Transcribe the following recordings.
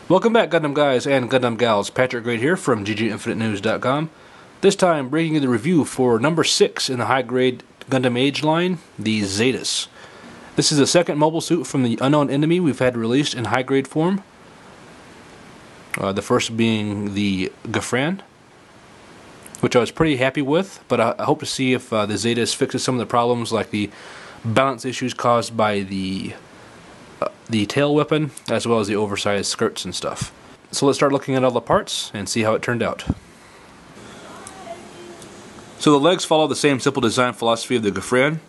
Welcome back, Gundam guys and Gundam gals. Patrick Grade here from GGInfiniteNews.com. This time, bringing you the review for number 6 in the High Grade Gundam Age line, the Zedas. This is the second mobile suit from the unknown enemy we've had released in high grade form. The first being the Gafran, which I was pretty happy with, but I hope to see if the Zedas fixes some of the problems like the balance issues caused by the tail weapon, as well as the oversized skirts and stuff. So let's start looking at all the parts and see how it turned out. So the legs follow the same simple design philosophy of the Gafran,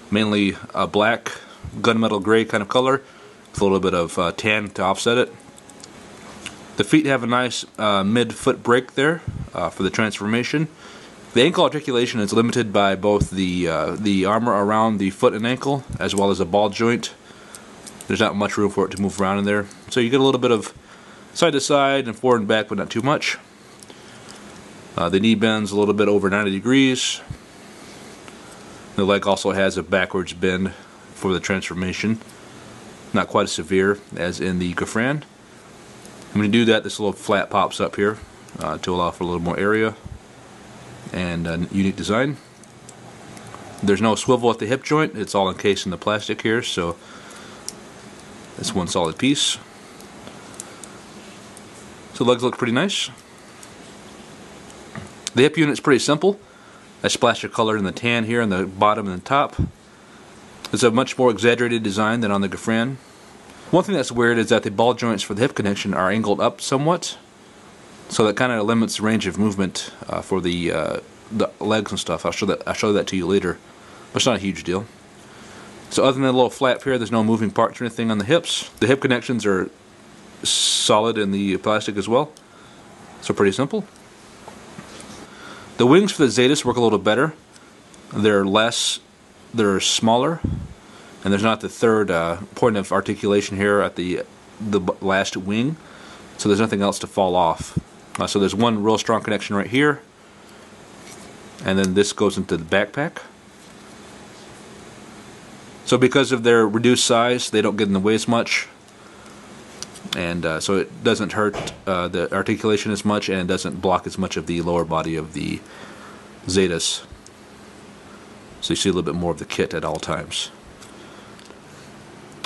mainly a black, gunmetal gray kind of color, with a little bit of tan to offset it. The feet have a nice mid-foot break there for the transformation. The ankle articulation is limited by both the armor around the foot and ankle, as well as a ball joint. There's not much room for it to move around in there. So you get a little bit of side to side and forward and back, but not too much. The knee bends a little bit over 90 degrees. The leg also has a backwards bend for the transformation. Not quite as severe as in the Gafran. When you do that, this little flap pops up here to allow for a little more area and a unique design. There's no swivel at the hip joint. It's all encased in the plastic here, so it's one solid piece. So the legs look pretty nice. The hip unit's pretty simple. I splashed a color in the tan here on the bottom and the top. It's a much more exaggerated design than on the Gafran. One thing that's weird is that the ball joints for the hip connection are angled up somewhat, so that kind of limits the range of movement for the legs and stuff. I'll show that to you later, but it's not a huge deal. So other than the little flap here, there's no moving parts or anything on the hips. The hip connections are solid in the plastic as well, so pretty simple. The wings for the Zedas work a little better. They're smaller, and there's not the third point of articulation here at the last wing, so there's nothing else to fall off. So there's one real strong connection right here, and then this goes into the backpack. So because of their reduced size, they don't get in the way as much, and so it doesn't hurt the articulation as much, and doesn't block as much of the lower body of the Zedas. So you see a little bit more of the kit at all times.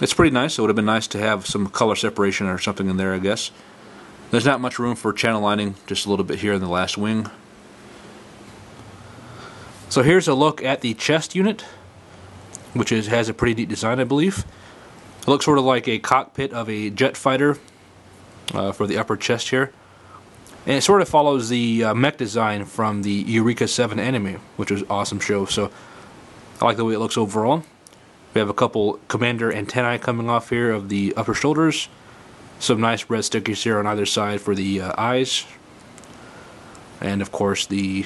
It's pretty nice. It would have been nice to have some color separation or something in there, I guess. There's not much room for channel lining, just a little bit here in the last wing. So here's a look at the chest unit, which has a pretty neat design, I believe. It looks sort of like a cockpit of a jet fighter for the upper chest here. And it sort of follows the mech design from the Eureka 7 anime, which was an awesome show. So I like the way it looks overall. We have a couple commander antennae coming off here of the upper shoulders. Some nice red stickers here on either side for the eyes. And of course the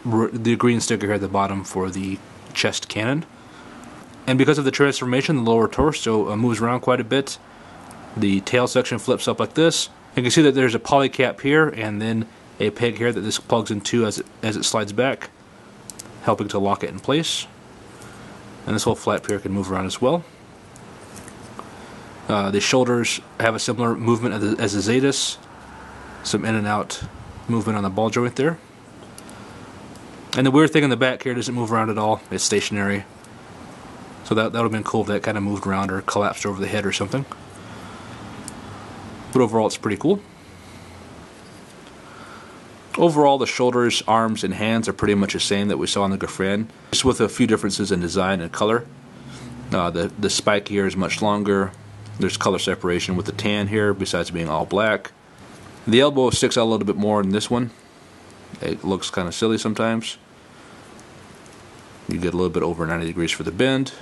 green sticker here at the bottom for the chest cannon. And because of the transformation, the lower torso moves around quite a bit. The tail section flips up like this. You can see that there's a poly cap here and then a peg here that this plugs into as it slides back, helping to lock it in place. And this whole flap here can move around as well. The shoulders have a similar movement as the Zedas. Some in and out movement on the ball joint there. And the weird thing in the back here doesn't move around at all. It's stationary. So that would have been cool if that kind of moved around or collapsed over the head or something. But overall, it's pretty cool. Overall, the shoulders, arms, and hands are pretty much the same that we saw on the Gafran, just with a few differences in design and color. The spike here is much longer. There's color separation with the tan here, besides being all black. The elbow sticks out a little bit more in this one. It looks kind of silly sometimes. You get a little bit over 90 degrees for the bend.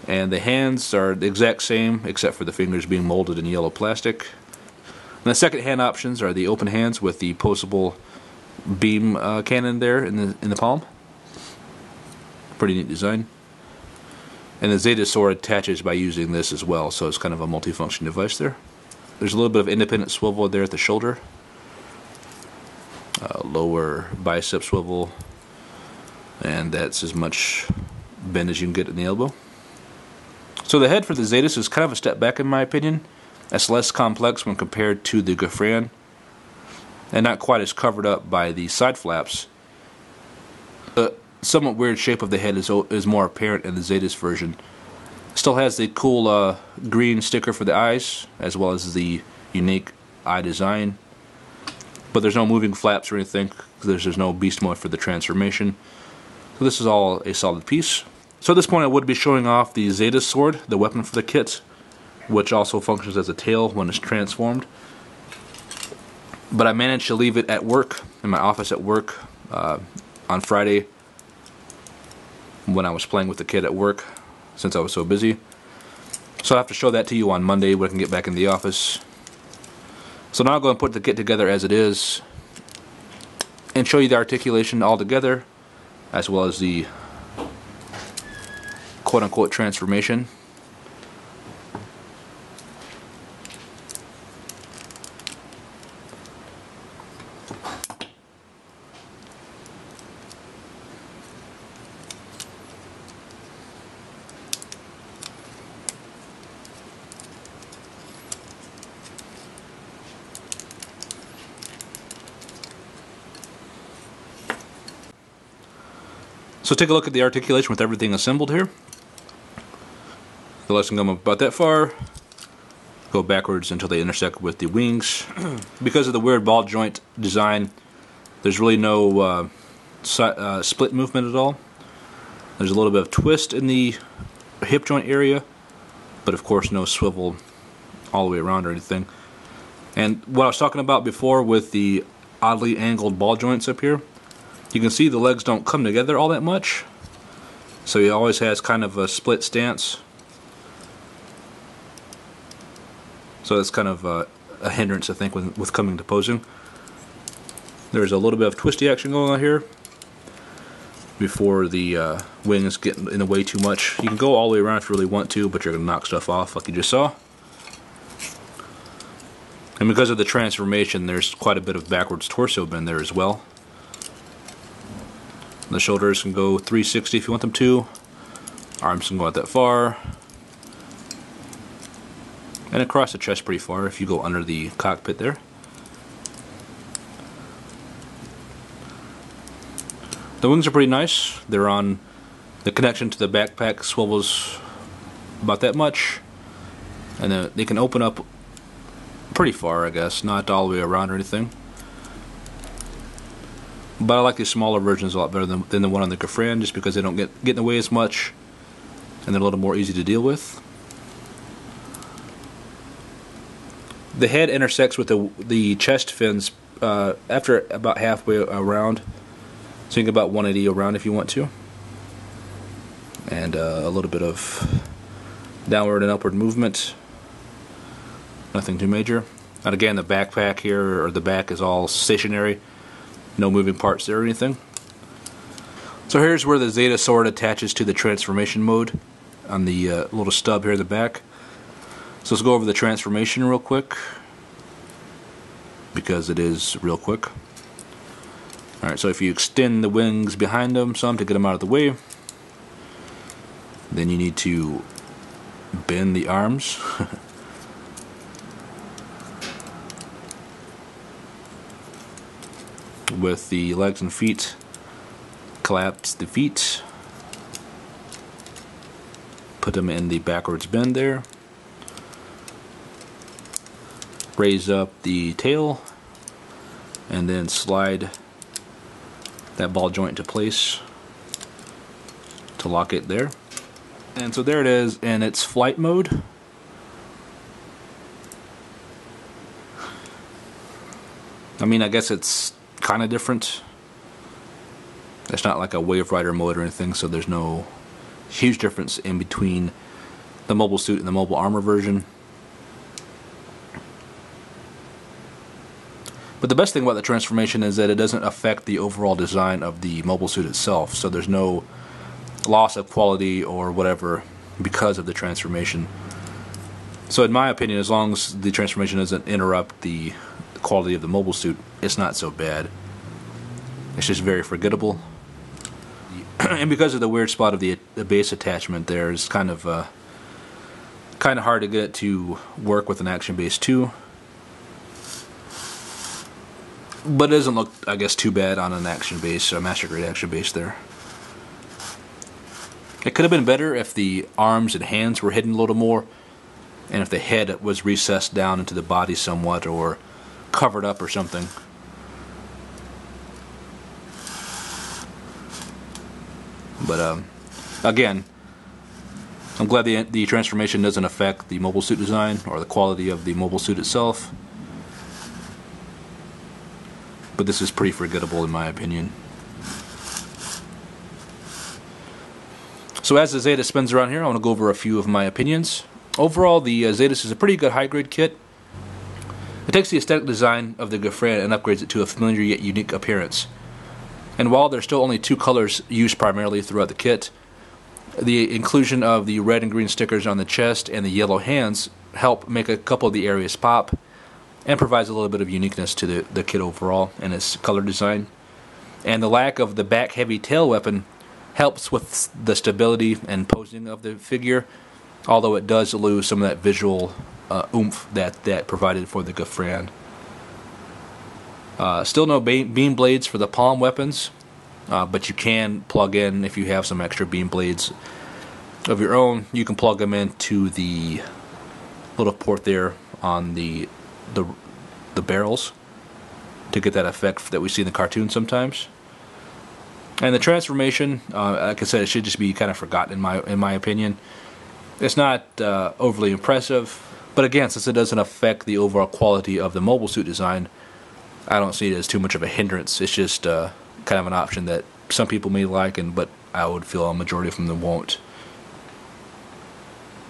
And the hands are the exact same, except for the fingers being molded in yellow plastic. And the second hand options are the open hands with the posable beam cannon there in the palm. Pretty neat design. And the Zeta sword attaches by using this as well, so it's kind of a multifunction device there. There's a little bit of independent swivel there at the shoulder. Lower bicep swivel, and that's as much bend as you can get in the elbow. So the head for the Zedas is kind of a step back in my opinion. It's less complex when compared to the Gafran, and not quite as covered up by the side flaps. The somewhat weird shape of the head is more apparent in the Zedas version. Still has the cool green sticker for the eyes, as well as the unique eye design. But there's no moving flaps or anything, because there's no beast mode for the transformation. So this is all a solid piece. So at this point I would be showing off the Zedas sword, the weapon for the kit, which also functions as a tail when it's transformed. But I managed to leave it at work, in my office at work, on Friday, when I was playing with the kit at work, since I was so busy. So I have to show that to you on Monday when I can get back in the office. So now I'll go and put the kit together as it is, and show you the articulation all together, as well as the quote-unquote transformation. So take a look at the articulation with everything assembled here. The legs can come up about that far, go backwards until they intersect with the wings. Because of the weird ball joint design, there's really no split movement at all. There's a little bit of twist in the hip joint area, but of course no swivel all the way around or anything. And what I was talking about before with the oddly angled ball joints up here, you can see the legs don't come together all that much, so he always has kind of a split stance. So that's kind of a hindrance, I think, with coming to posing. There's a little bit of twisty action going on here before the wings get in the way too much. You can go all the way around if you really want to, but you're going to knock stuff off like you just saw. And because of the transformation, there's quite a bit of backwards torso bend there as well. The shoulders can go 360 if you want them to. Arms can go out that far. And across the chest pretty far if you go under the cockpit there. The wings are pretty nice. They're on the connection to the backpack swivels about that much. And then they can open up pretty far, I guess, not all the way around or anything. But I like these smaller versions a lot better than the one on the Gafran, just because they don't get in the way as much, and they're a little more easy to deal with. The head intersects with the chest fins after about halfway around, so you can get about 180 around if you want to, and a little bit of downward and upward movement. Nothing too major. And again, the backpack here, or the back, is all stationary. No moving parts there or anything. So here's where the Zeta sword attaches to the transformation mode on the little stub here in the back. So let's go over the transformation real quick, because it is real quick. Alright, so if you extend the wings behind them some to get them out of the way, then you need to bend the arms. With the legs and feet, collapse the feet, put them in the backwards bend there, raise up the tail, and then slide that ball joint into place to lock it there. And so there it is in its flight mode. I mean, I guess it's kind of different. It's not like a Wave Rider mode or anything, so there's no huge difference in between the mobile suit and the mobile armor version. But the best thing about the transformation is that it doesn't affect the overall design of the mobile suit itself, so there's no loss of quality or whatever because of the transformation. So in my opinion, as long as the transformation doesn't interrupt the quality of the mobile suit, it's not so bad. It's just very forgettable. And because of the weird spot of the base attachment there, is kind of Kind of hard to get it to work with an action base too. But it doesn't look, I guess, too bad on an action base, a Master Grade action base there. It could have been better if the arms and hands were hidden a little more, and if the head was recessed down into the body somewhat, or covered up or something. But again, I'm glad the transformation doesn't affect the mobile suit design or the quality of the mobile suit itself. But this is pretty forgettable in my opinion. So as the Zeta spins around here, I want to go over a few of my opinions. Overall, the Zedas is a pretty good high-grade kit. It takes the aesthetic design of the Gafran and upgrades it to a familiar yet unique appearance. And while there's still only 2 colors used primarily throughout the kit, the inclusion of the red and green stickers on the chest and the yellow hands help make a couple of the areas pop, and provides a little bit of uniqueness to the kit overall and its color design. And the lack of the back-heavy tail weapon helps with the stability and posing of the figure, although it does lose some of that visual oomph that provided for the Gafran. Still no beam blades for the palm weapons, but you can plug in, if you have some extra beam blades of your own, you can plug them into the little port there on the barrels to get that effect that we see in the cartoon sometimes. And the transformation, like I said, it should just be kind of forgotten in my opinion. It's not overly impressive, but again, since it doesn't affect the overall quality of the mobile suit design, I don't see it as too much of a hindrance. It's just kind of an option that some people may like, but I would feel a majority of them won't.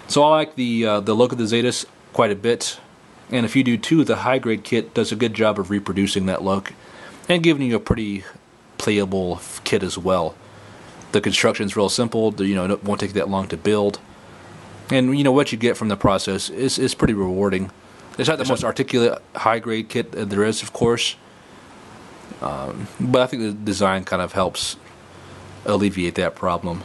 So I like the look of the Zedas quite a bit, and if you do too, the high grade kit does a good job of reproducing that look and giving you a pretty playable kit as well. The construction's real simple. It won't take that long to build, and what you get from the process is pretty rewarding. It's not the most articulate high grade kit there is, of course, but I think the design kind of helps alleviate that problem.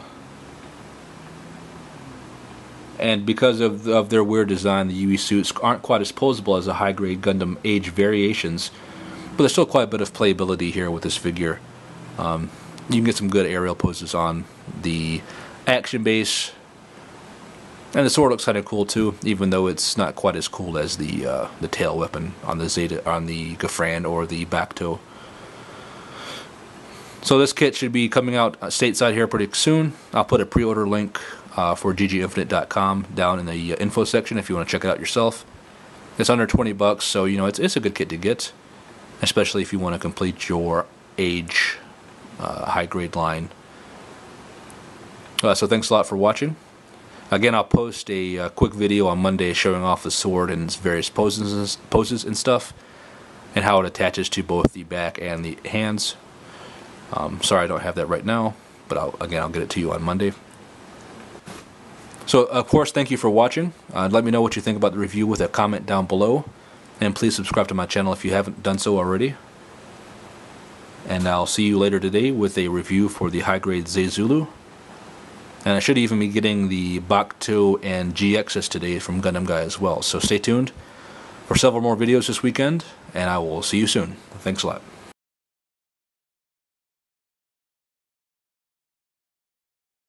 And because of their weird design, the UE suits aren't quite as posable as the high grade Gundam Age variations, but there's still quite a bit of playability here with this figure. You can get some good aerial poses on the action base, and the sword looks kind of cool too, even though it's not quite as cool as the tail weapon on the Gafran or the Bacto. So this kit should be coming out stateside here pretty soon. I'll put a pre-order link for gginfinite.com down in the info section if you want to check it out yourself. It's under $20, so it's a good kit to get, especially if you want to complete your Age high grade line. So thanks a lot for watching. Again, I'll post a quick video on Monday showing off the sword and its various poses and stuff, and how it attaches to both the back and the hands. Sorry I don't have that right now, but I'll get it to you on Monday. So, of course, thank you for watching. Let me know what you think about the review with a comment down below, and please subscribe to my channel if you haven't done so already. And I'll see you later today with a review for the High Grade Zezulu. And I should even be getting the Bacto and GXs today from Gundam Guy as well. So stay tuned for several more videos this weekend, and I will see you soon. Thanks a lot.